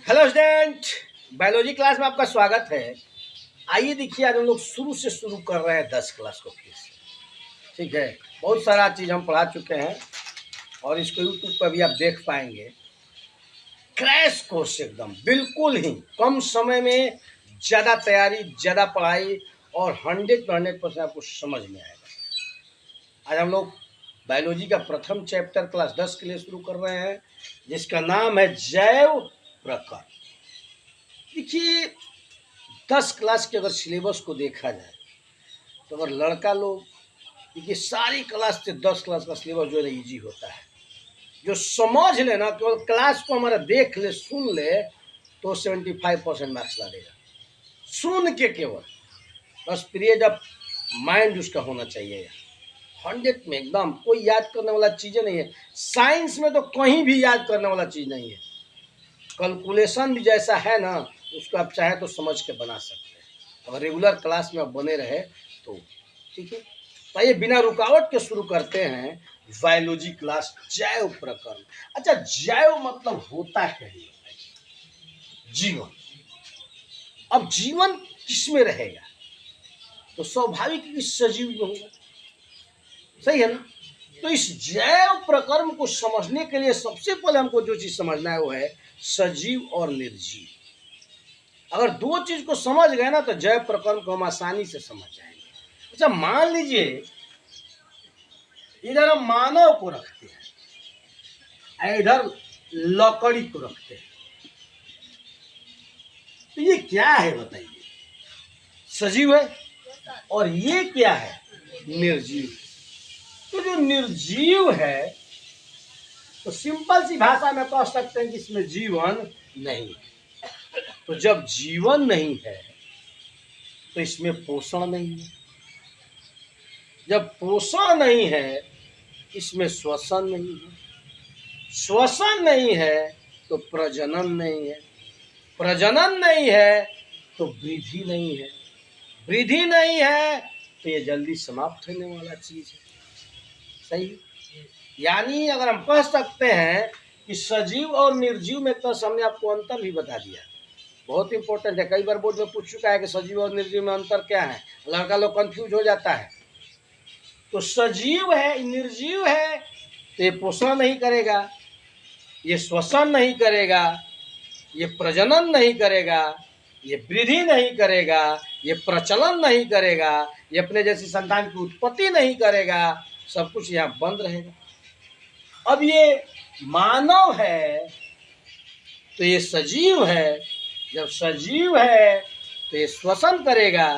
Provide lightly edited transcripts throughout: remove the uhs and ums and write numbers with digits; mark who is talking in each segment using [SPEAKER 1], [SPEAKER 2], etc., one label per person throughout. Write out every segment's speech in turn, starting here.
[SPEAKER 1] Hello student, biology class में आपका स्वागत है। आइए देखिए, आज हम लोग शुरू से शुरू कर रहे हैं 10 क्लास को फिर से। ठीक है, बहुत सारा चीज़ हम पढ़ा चुके हैं और इसको यूट्यूब पर भी आप देख पाएंगे। क्रैश कोर्स एकदम बिल्कुल ही कम समय में ज़्यादा तैयारी, ज़्यादा पढ़ाई और 100% आपको समझ में आएगा। आज हम लोग बायोलॉजी का प्रथम चैप्टर क्लास 10 के लिए शुरू कर रहे हैं, जिसका नाम है जैव प्रकरण। देखिए, 10 क्लास के अगर सिलेबस को देखा जाए तो अगर लड़का लोग, देखिए सारी क्लास से 10 क्लास का सिलेबस जो है ईजी होता है। जो समझ ले ना, केवल क्लास को हमारा देख ले, सुन ले तो 75% मार्क्स ला देगा। सुन के केवल बस पीरियड ऑफ माइंड उसका होना चाहिए 100 में एकदम। कोई याद करने वाला चीज़ें नहीं है। साइंस में तो कहीं भी याद करने वाला चीज़ नहीं है। कैलकुलेशन भी जैसा है ना, उसको आप चाहे तो समझ के बना सकते हैं। अगर रेगुलर क्लास में आप बने रहे तो ठीक है। तो ये बिना रुकावट के शुरू करते हैं बायोलॉजी क्लास जैव प्रकरण। अच्छा, जैव मतलब होता क्या है? जीवन। अब जीवन किसमें रहेगा? तो स्वाभाविक कि सजीव में होगा, सही है ना। तो इस जैव प्रकरण को समझने के लिए सबसे पहले हमको जो चीज समझना है वो है सजीव और निर्जीव। अगर दो चीज को समझ गए ना तो जैव प्रकरण को हम आसानी से समझ जाएंगे। अच्छा, मान लीजिए इधर हम मानव को रखते हैं, इधर लकड़ी को रखते हैं, तो ये क्या है बताइए? सजीव है और ये क्या है? निर्जीव। तो जो निर्जीव है तो सिंपल सी भाषा में कह सकते हैं कि इसमें जीवन नहीं। तो जब जीवन नहीं है तो इसमें पोषण नहीं है। जब पोषण नहीं है इसमें श्वसन नहीं है। श्वसन नहीं है तो प्रजनन नहीं है। प्रजनन नहीं है तो वृद्धि नहीं है। वृद्धि नहीं है तो ये जल्दी समाप्त होने वाला चीज है। सही। यानी अगर हम कह सकते हैं कि सजीव और निर्जीव में, तो हमने आपको अंतर भी बता दिया। बहुत इंपॉर्टेंट है। कई बार बोर्ड में पूछ चुका है कि सजीव और निर्जीव में अंतर क्या है। लड़का लोग कंफ्यूज हो जाता है। तो सजीव है, निर्जीव है तो ये पोषण नहीं करेगा, ये श्वसन नहीं करेगा, ये प्रजनन नहीं करेगा, ये वृद्धि नहीं करेगा, ये प्रचलन नहीं करेगा, ये अपने जैसी संतान की उत्पत्ति नहीं करेगा। सब कुछ यहाँ बंद रहेगा। अब ये मानव है तो ये सजीव है। जब सजीव है तो ये श्वसन करेगा।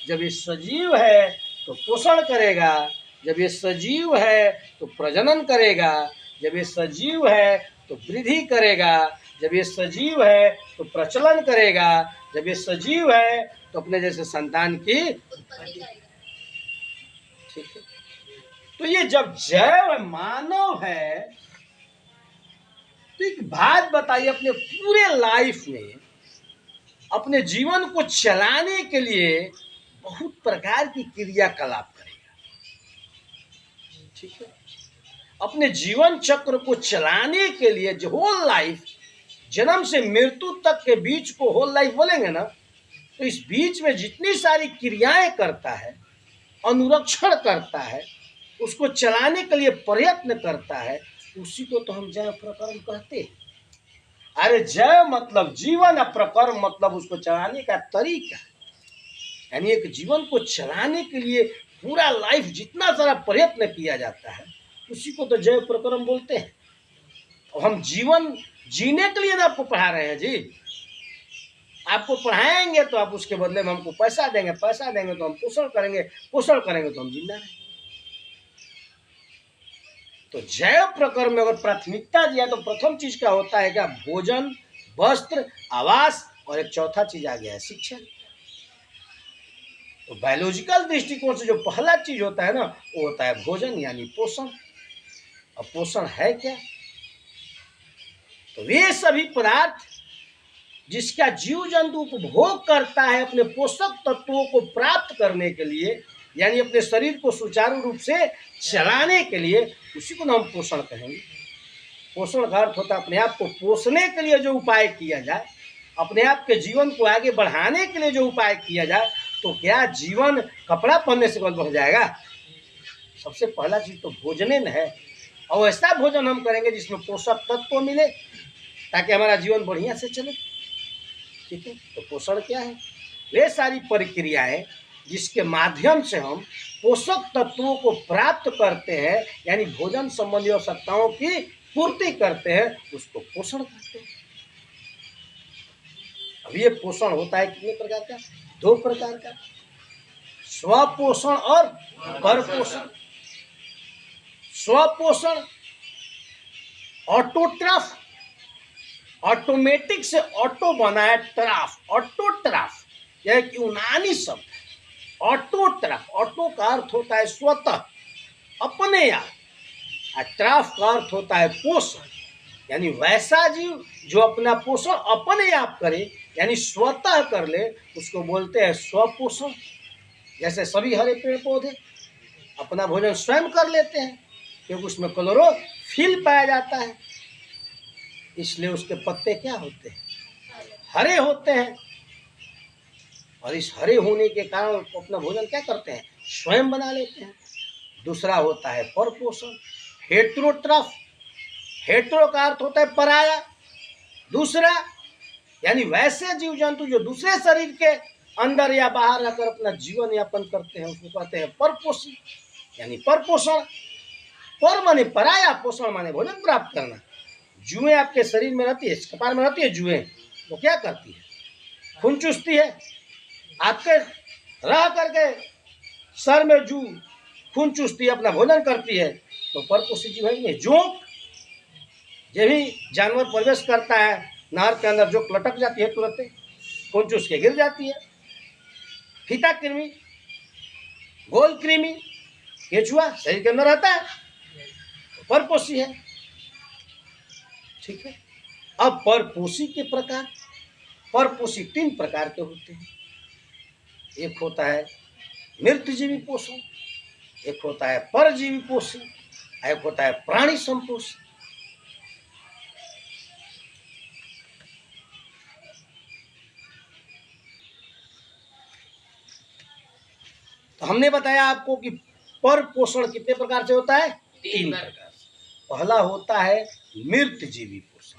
[SPEAKER 1] जब ये सजीव है तो पोषण करेगा। जब ये सजीव है तो प्रजनन करेगा। जब ये सजीव है तो वृद्धि करेगा। जब ये सजीव है तो प्रचलन करेगा। जब ये सजीव है तो अपने जैसे संतान की, ठीक है। तो ये जब जैव मानव है तो एक बात बताइए, अपने पूरे लाइफ में अपने जीवन को चलाने के लिए बहुत प्रकार की क्रियाकलाप करेगा, ठीक है। अपने जीवन चक्र को चलाने के लिए जो होल लाइफ, जन्म से मृत्यु तक के बीच को होल लाइफ बोलेंगे ना, तो इस बीच में जितनी सारी क्रियाएं करता है, अनुरक्षण करता है, उसको चलाने के लिए प्रयत्न करता है, उसी को तो हम जैव प्रकरण कहते हैं। अरे जैव मतलब जीवन, प्रकरण मतलब उसको चलाने का तरीका। यानी एक जीवन को चलाने के लिए पूरा लाइफ जितना सारा प्रयत्न किया जाता है, उसी को तो जैव प्रकरण बोलते हैं। और हम जीवन जीने के लिए ना आपको पढ़ा रहे हैं जी। आपको पढ़ाएंगे तो आप उसके बदले में हमको पैसा देंगे, पैसा देंगे तो हम पोषण करेंगे, पोषण करेंगे तो हम जिंदा रहेंगे। तो जैव प्रकरण में अगर प्राथमिकता दिया तो प्रथम चीज क्या होता है? क्या? भोजन, वस्त्र, आवास, और एक चौथा चीज आ गया है शिक्षा। तो बायोलॉजिकल दृष्टिकोण से जो पहला चीज होता है ना, वो होता है भोजन यानी पोषण। और पोषण है क्या? तो वे सभी पदार्थ जिसका जीव जंतु उपभोग करता है अपने पोषक तत्वों को प्राप्त करने के लिए, यानी अपने शरीर को सुचारू रूप से चलाने के लिए, उसी को हम पोषण कहेंगे। पोषण का अर्थ होता है अपने आप को पोषने के लिए जो उपाय किया जाए, अपने आप के जीवन को आगे बढ़ाने के लिए जो उपाय किया जाए, तो क्या जीवन कपड़ा पहनने से बढ़ जाएगा? सबसे पहला चीज तो भोजन है, और ऐसा भोजन हम करेंगे जिसमें पोषक तत्व मिले ताकि हमारा जीवन बढ़िया से चले। ठीक है, तो पोषण क्या है? वे सारी प्रक्रियाएं जिसके माध्यम से हम पोषक तत्वों को प्राप्त करते हैं, यानी भोजन संबंधी आवश्यकताओं की पूर्ति करते हैं, उसको पोषण कहते हैं। अब ये पोषण होता है कितने प्रकार का? 2 प्रकार का, स्वपोषण और परपोषण। स्वपोषण ऑटोट्रफ, ऑटोमेटिक से ऑटो बना है ट्राफ, ऑटोट्रफ यह एक यूनानी शब्द। ऑटोट्रफ, ऑटो का अर्थ होता है स्वतः, अपने आप, और ट्राफ का अर्थ होता है पोषण, यानी वैसा जीव जो अपना पोषण अपने आप करे, यानी स्वतः कर ले, उसको बोलते हैं स्वपोषण। जैसे सभी हरे पेड़ पौधे अपना भोजन स्वयं कर लेते हैं, क्योंकि उसमें क्लोरोफिल पाया जाता है, इसलिए उसके पत्ते क्या होते हैं? हरे होते हैं। और इस हरे होने के कारण वो अपना भोजन क्या करते हैं? स्वयं बना लेते हैं। दूसरा होता है परपोषण, हेट्रोट्रफ। हेट्रो का अर्थ होता है पराया, दूसरा, यानी वैसे जीव जंतु जो दूसरे शरीर के अंदर या बाहर रहकर अपना जीवन यापन करते हैं, उसको कहते हैं परपोषी, यानी परपोषण। पर माने पराया, पोषण माने भोजन प्राप्त करना। जुएं आपके शरीर में रहती है, कपार में रहती है जुएं, वो क्या करती है? खून चूसती है। आपके रह करके सर में जू खून चूसती है, अपना भोजन करती है, तो परपोषी जीव है। जोंक, ये भी जानवर प्रवेश करता है नहर के अंदर, जो लटक जाती है तुरंत खून चूस के गिर जाती है। फीता कृमि, गोल कृमि, केचुआ शरीर के अंदर रहता है, परपोषी है। ठीक है, अब परपोषी के प्रकार, परपोषी 3 प्रकार के होते हैं। एक होता है मृतजीवी पोषण, एक होता है परजीवी पोषण, एक होता है प्राणी संपोषण। तो हमने बताया आपको कि पर पोषण कितने प्रकार से होता है? 3 प्रकार से। पहला होता है मृतजीवी पोषण,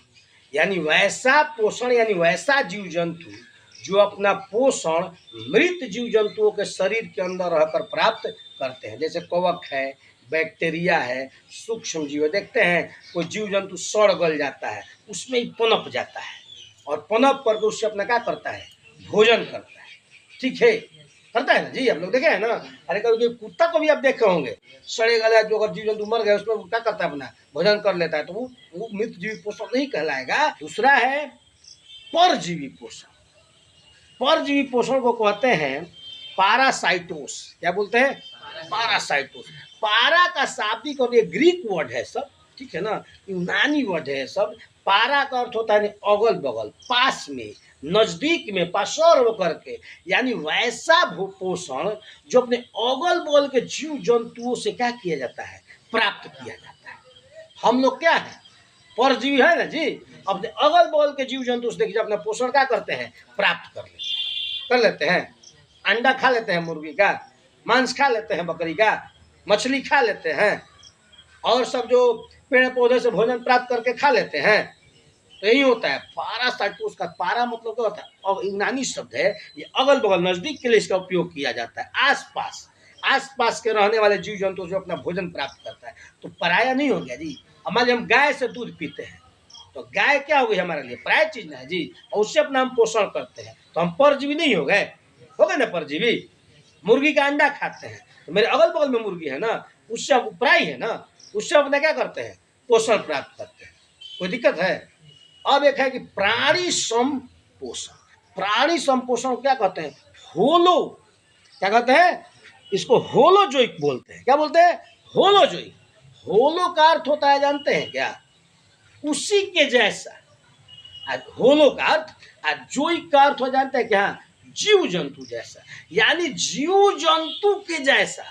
[SPEAKER 1] यानी वैसा पोषण, यानी वैसा जीव जंतु जो अपना पोषण मृत जीव जंतुओं के शरीर के अंदर रहकर प्राप्त करते हैं। जैसे कवक है, बैक्टीरिया है, सूक्ष्म जीव। देखते हैं कोई जीव जंतु सड़ गल जाता है, उसमें ही पनप जाता है, और पनप करके उससे अपना क्या करता है? भोजन करता है। ठीक है, करता है ना जी, आप लोग देखे हैं ना। अरे कभी कुत्ता को भी आप देखे होंगे, सड़े गला जो अगर जीव जंतु मर गए उसमें क्या करता है? अपना भोजन कर लेता है, तो वो मृतजीवी पोषण नहीं कहलाएगा। दूसरा है परजीवी पोषण। परजीवी पोषण को कहते हैं पारासाइटोस। क्या बोलते हैं? पारासाइटोस। पारा का शाब्दिक और ये ग्रीक वर्ड है सब, ठीक है ना, यूनानी वर्ड है सब। पारा का अर्थ होता है अगल बगल, पास में, नजदीक में, पासर होकर के, यानी वैसा पोषण जो अपने अगल बगल के जीव जंतुओं से क्या किया जाता है? प्राप्त किया जाता है। हम लोग क्या है? परजीवी है ना जी, अपने अगल बगल के जीव जंतु से देखिए अपना पोषण क्या करते हैं? प्राप्त कर लेते हैं। अंडा खा लेते हैं मुर्गी का, मांस खा लेते हैं बकरी का, मछली खा लेते हैं, और सब जो पेड़ पौधे से भोजन प्राप्त करके खा लेते हैं। तो यही होता है पारासाइटोस का। पारा मतलब क्या होता है? और यूनानी शब्द है ये, अगल बगल, नजदीक के लिए इसका उपयोग किया जाता है। आसपास, आसपास के रहने वाले जीव जंतु जो अपना भोजन प्राप्त करता है। तो पराया नहीं हो गया जी। हमारे हम गाय से दूध पीते हैं, तो गाय क्या हो गई हमारे लिए? पराया चीज ना है जी, और उससे अपना हम पोषण करते हैं, तो हम परजीवी नहीं हो गए? हो गए ना परजीवी। मुर्गी का अंडा खाते हैं, तो मेरे अगल बगल में मुर्गी है ना, उससे हम पराई है ना, उससे अपना क्या करते हैं? पोषण प्राप्त करते हैं। कोई दिक्कत है? अब एक है कि प्राणी संपोषण। प्राणी संपोषण क्या कहते हैं? होलो, क्या कहते हैं? इसको होलोजोइक बोलते हैं। क्या बोलते हैं? होलोजोइक। होलो का अर्थ होता है जानते हैं क्या? उसी के जैसा। आज होलो का अर्थ, आज जोइक का अर्थ हो जानते हैं क्या? जीव जंतु जैसा, यानी जीव जंतु के जैसा।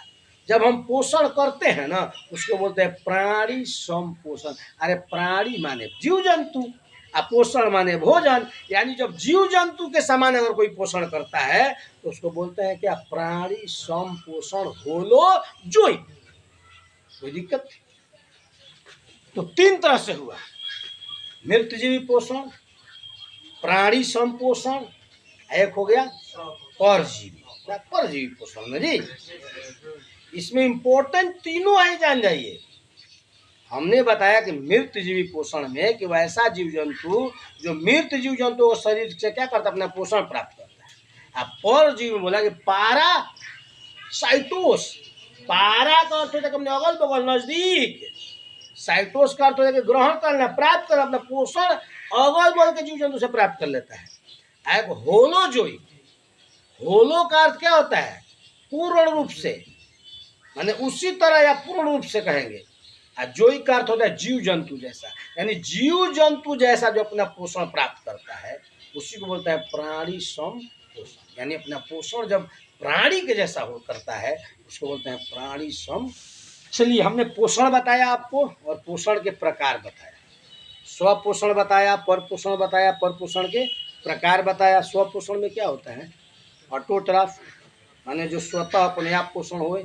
[SPEAKER 1] जब हम पोषण करते हैं ना उसको बोलते हैं प्राणी संपोषण। अरे प्राणी माने जीव जंतु, पोषण माने भोजन, यानी जब जीव जंतु के समान अगर कोई पोषण करता है तो उसको बोलते हैं क्या, प्राणी संपोषण होलो जोई। कोई दिक्कत? तो तीन तरह से हुआ, मृतजीवी पोषण, प्राणी संपोषण, एक हो गया परजीवी। परजीवी पोषण में जी इसमें इंपॉर्टेंट तीनों है, जान जाइए। हमने बताया कि मृत जीवी पोषण में कि वैसा जीव जंतु जो मृत जीव जंतु शरीर से क्या करता है, अपना पोषण प्राप्त करता है। अब परजीवी में बोला कि पारा साइटोस, पारा का अर्थ होता है अपने अगल बगल नजदीक, साइटोस का अर्थ होता है ग्रहण करना, प्राप्त करना, अपना पोषण अगल बगल के जीव जंतु से प्राप्त कर लेता है। एक होलोजोई, होलो का अर्थ क्या होता है, पूर्ण रूप से, माने उसी तरह या पूर्ण रूप से कहेंगे। जोई का अर्थ होता है जीव जंतु जैसा, यानी जीव जंतु जैसा जो अपना पोषण प्राप्त करता है उसी को बोलता है प्राणी सम पोषण। यानी अपना पोषण जब प्राणी के जैसा हो करता है उसको बोलते हैं प्राणी सम। चलिए, हमने पोषण बताया आपको और पोषण के प्रकार बताया, स्वपोषण बताया, पर पोषण बताया, पर पोषण के प्रकार बताया। स्वपोषण में क्या होता है, ऑटोट्रॉफ माने जो स्वतः अपने आप पोषण होए,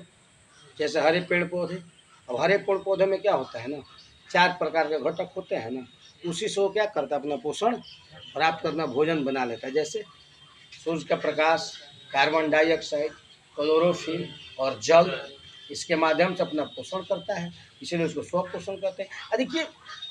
[SPEAKER 1] जैसे हरे पेड़ पौधे। अब हरे पेड़ पौधे में क्या होता है ना, 4 प्रकार के घटक होते हैं ना, उसी से वो क्या करता है, अपना पोषण प्राप्त करना, भोजन बना लेता है। जैसे सूर्य का प्रकाश, कार्बन डाइऑक्साइड, क्लोरोफिल और जल, इसके माध्यम से अपना पोषण करता है, इसीलिए उसको स्वपोषण कहते हैं। देखिए,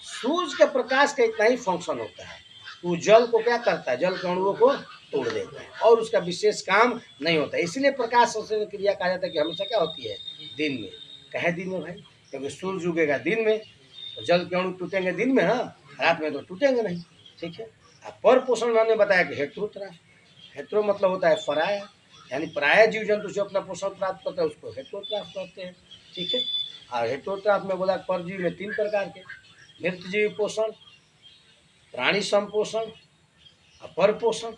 [SPEAKER 1] सूर्य के प्रकाश का इतना ही फंक्शन होता है, वो जल को क्या करता है, जल के अणुओं को तोड़ देता है और उसका विशेष काम नहीं होता है। इसीलिए प्रकाश संश्लेषण क्रिया कहा जाता है कि हमेशा क्या होती है, दिन में। कहे दिन में भाई, क्योंकि सूर्य उगेगा दिन में तो जल के अणु टूटेंगे दिन में, हाँ, रात में तो टूटेंगे नहीं। ठीक है। अब पर पोषण मैंने बताया कि हेटेरोट्रॉफ, हेटेरो मतलब होता है पराया, यानी पराया जीव जंतु से अपना पोषण प्राप्त करता है उसको हेटेरोट्रॉफ कहते हैं। ठीक है। और हेटेरोट्रॉफ में बोला परजीवी में 3 प्रकार के, मृतजीवी पोषण, प्राणी संपोषण, पर पोषण।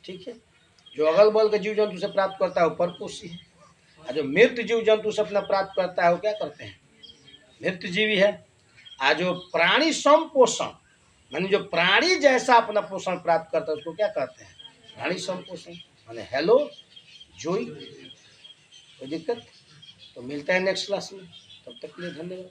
[SPEAKER 1] ठीक है। जो अगल बगल के जीव जंतु से प्राप्त करता है वो परपोषी है, और जो मृत जीव जंतु से अपना प्राप्त करता है वो क्या करते हैं, मृत जीवी है। आज जो प्राणी संपोषण माने जो प्राणी जैसा अपना पोषण प्राप्त करता है उसको क्या कहते हैं, प्राणी संपोषण माने हेलो जोई। कोई दिक्कत? तो मिलता है नेक्स्ट क्लास में, तब तक के लिए धन्यवाद।